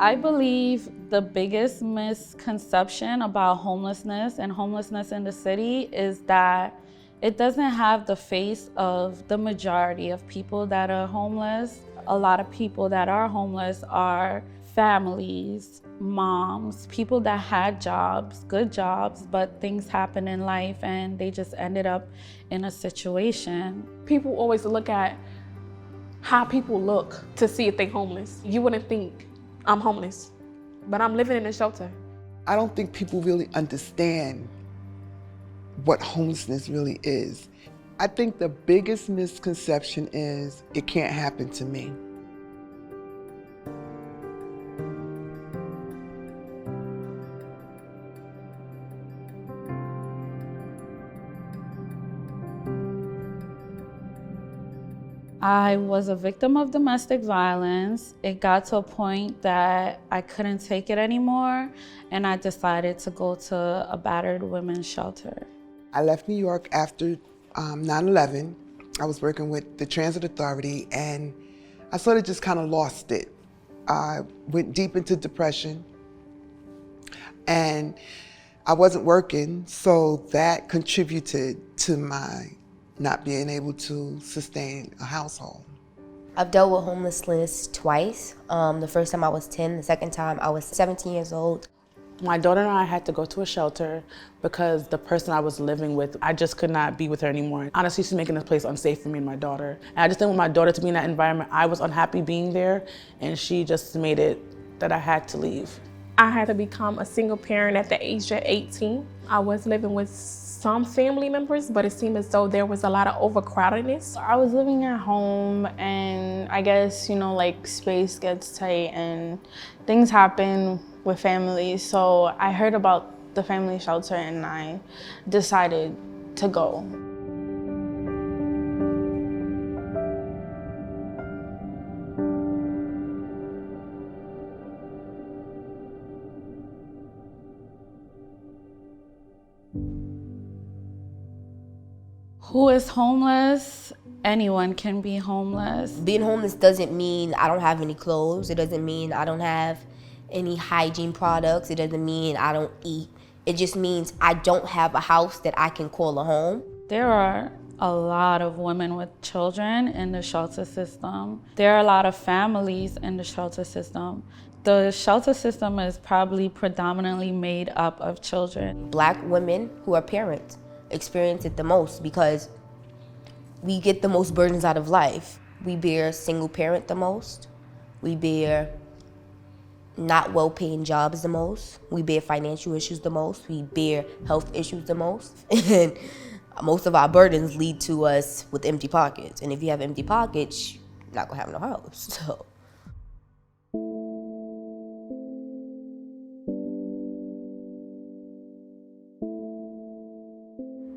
I believe the biggest misconception about homelessness and homelessness in the city is that it doesn't have the face of the majority of people that are homeless. A lot of people that are homeless are families, moms, people that had jobs, good jobs, but things happen in life and they just ended up in a situation. People always look at how people look to see if they're homeless. You wouldn't think I'm homeless, but I'm living in a shelter. I don't think people really understand what homelessness really is. I think the biggest misconception is it can't happen to me. I was a victim of domestic violence. It got to a point that I couldn't take it anymore, and I decided to go to a battered women's shelter. I left New York after 9/11. I was working with the Transit Authority, and I sort of just kind of lost it. I went deep into depression, and I wasn't working, so that contributed to my not being able to sustain a household. I've dealt with homelessness twice. The first time I was 10, the second time I was 17 years old. My daughter and I had to go to a shelter because the person I was living with, I just could not be with her anymore. Honestly, she's making this place unsafe for me and my daughter. And I just didn't want my daughter to be in that environment. I was unhappy being there, and she just made it that I had to leave. I had to become a single parent at the age of 18. I was living with some family members, but it seemed as though there was a lot of overcrowdedness. I was living at home, and I guess, like space gets tight and things happen with families. So I heard about the family shelter and I decided to go. Who is homeless? Anyone can be homeless. Being homeless doesn't mean I don't have any clothes. It doesn't mean I don't have any hygiene products. It doesn't mean I don't eat. It just means I don't have a house that I can call a home. There are a lot of women with children in the shelter system. There are a lot of families in the shelter system. The shelter system is probably predominantly made up of children. Black women who are parents experience it the most because we get the most burdens out of life. We bear single parent the most. We bear not well-paying jobs the most. We bear financial issues the most. We bear health issues the most. And most of our burdens lead to us with empty pockets. And if you have empty pockets, you're not gonna have no house, so.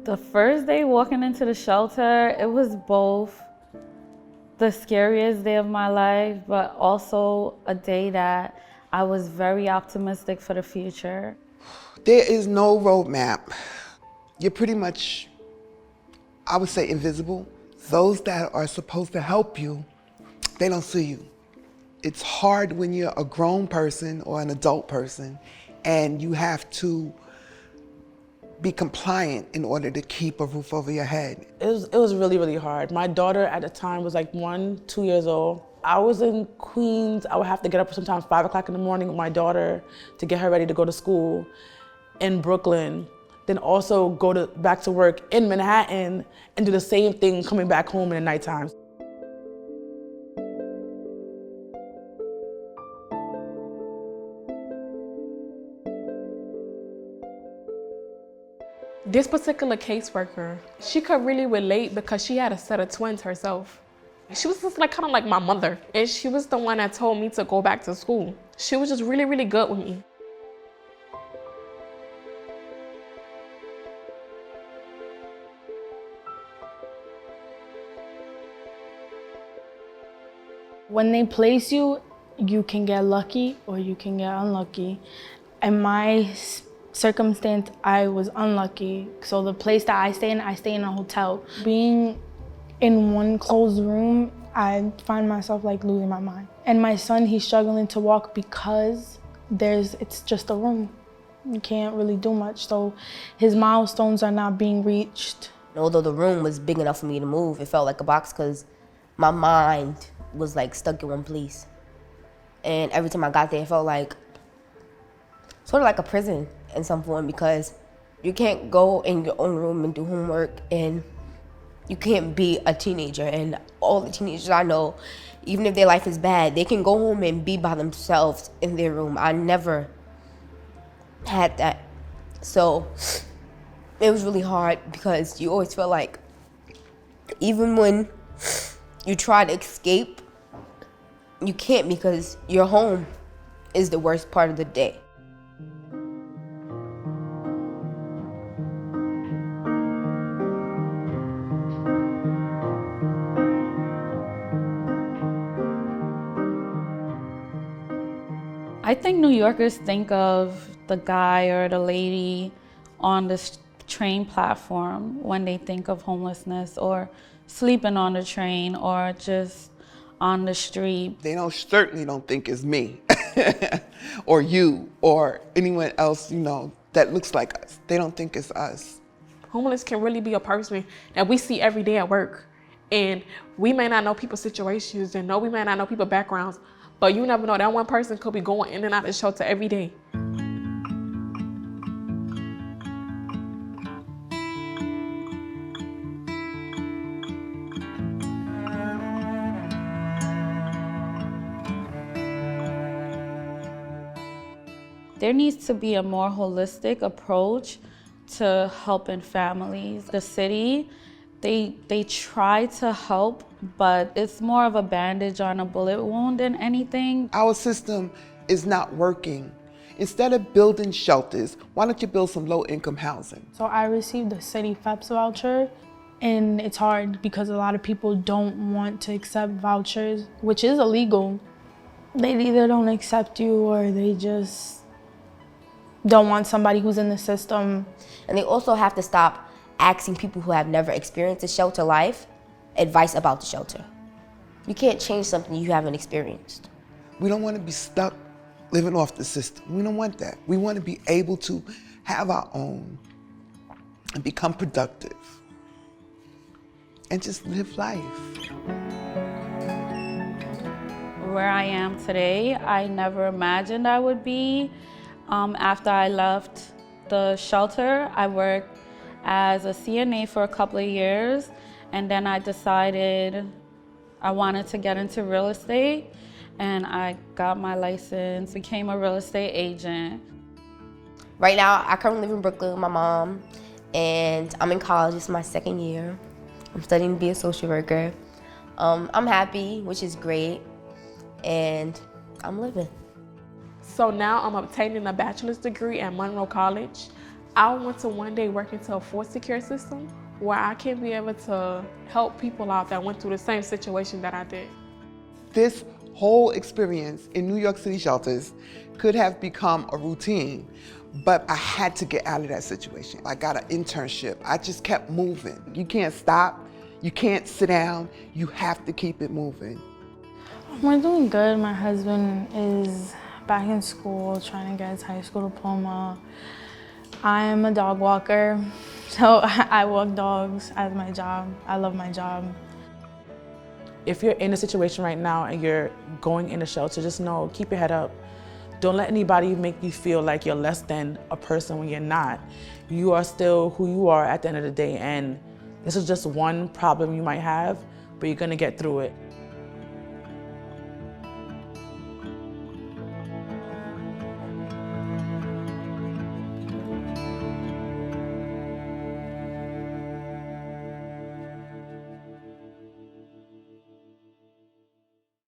The first day walking into the shelter, it was both the scariest day of my life, but also a day that I was very optimistic for the future. There is no roadmap. You're pretty much, I would say, invisible. Those that are supposed to help you, they don't see you. It's hard when you're a grown person or an adult person and you have to be compliant in order to keep a roof over your head. It was really, really hard. My daughter at the time was like 2 years old. I was in Queens. I would have to get up sometimes 5 o'clock in the morning with my daughter to get her ready to go to school in Brooklyn. Then also go back to work in Manhattan and do the same thing coming back home in the nighttime. This particular caseworker, she could really relate because she had a set of twins herself. She was just kind of like my mother, and she was the one that told me to go back to school. She was just really, really good with me. When they place you, you can get lucky or you can get unlucky. In my circumstance, I was unlucky. So the place that I stay in a hotel. Being in one closed room, I find myself like losing my mind. And my son, he's struggling to walk because it's just a room. You can't really do much. So his milestones are not being reached. Although the room was big enough for me to move, it felt like a box because my mind was like stuck in one place. And every time I got there, it felt like sort of like a prison in some form, because you can't go in your own room and do homework, and you can't be a teenager. And all the teenagers I know, even if their life is bad, they can go home and be by themselves in their room. I never had that. So it was really hard because you always feel like even when you try to escape, you can't, because your home is the worst part of the day. I think New Yorkers think of the guy or the lady on the train platform when they think of homelessness, or sleeping on the train, or just on the street. They certainly don't think it's me or you or anyone else, that looks like us. They don't think it's us. Homeless can really be a person that we see every day at work. And we may not know people's situations, and we may not know people's backgrounds, but you never know, that one person could be going in and out of the shelter every day. There needs to be a more holistic approach to helping families. The city, they try to help, but it's more of a bandage on a bullet wound than anything. Our system is not working. Instead of building shelters, why don't you build some low-income housing? So I received the city FEPS voucher, and it's hard because a lot of people don't want to accept vouchers, which is illegal. They either don't accept you, or they just don't want somebody who's in the system. And they also have to stop asking people who have never experienced a shelter life advice about the shelter. You can't change something you haven't experienced. We don't want to be stuck living off the system. We don't want that. We want to be able to have our own and become productive and just live life. Where I am today, I never imagined I would be. After I left the shelter, I worked as a CNA for a couple of years, and then I decided I wanted to get into real estate, and I got my license, became a real estate agent. Right now, I currently live in Brooklyn with my mom, and I'm in college. It's my second year. I'm studying to be a social worker. I'm happy, which is great, and I'm living. So now I'm obtaining a bachelor's degree at Monroe College. I want to one day work into a foster care system where I can be able to help people out that went through the same situation that I did. This whole experience in New York City shelters could have become a routine, but I had to get out of that situation. I got an internship. I just kept moving. You can't stop. You can't sit down. You have to keep it moving. We're doing good. My husband is back in school, trying to get his high school diploma. I am a dog walker, so I walk dogs as my job. I love my job. If you're in a situation right now and you're going in a shelter, just know, keep your head up. Don't let anybody make you feel like you're less than a person when you're not. You are still who you are at the end of the day, and this is just one problem you might have, but you're gonna get through it.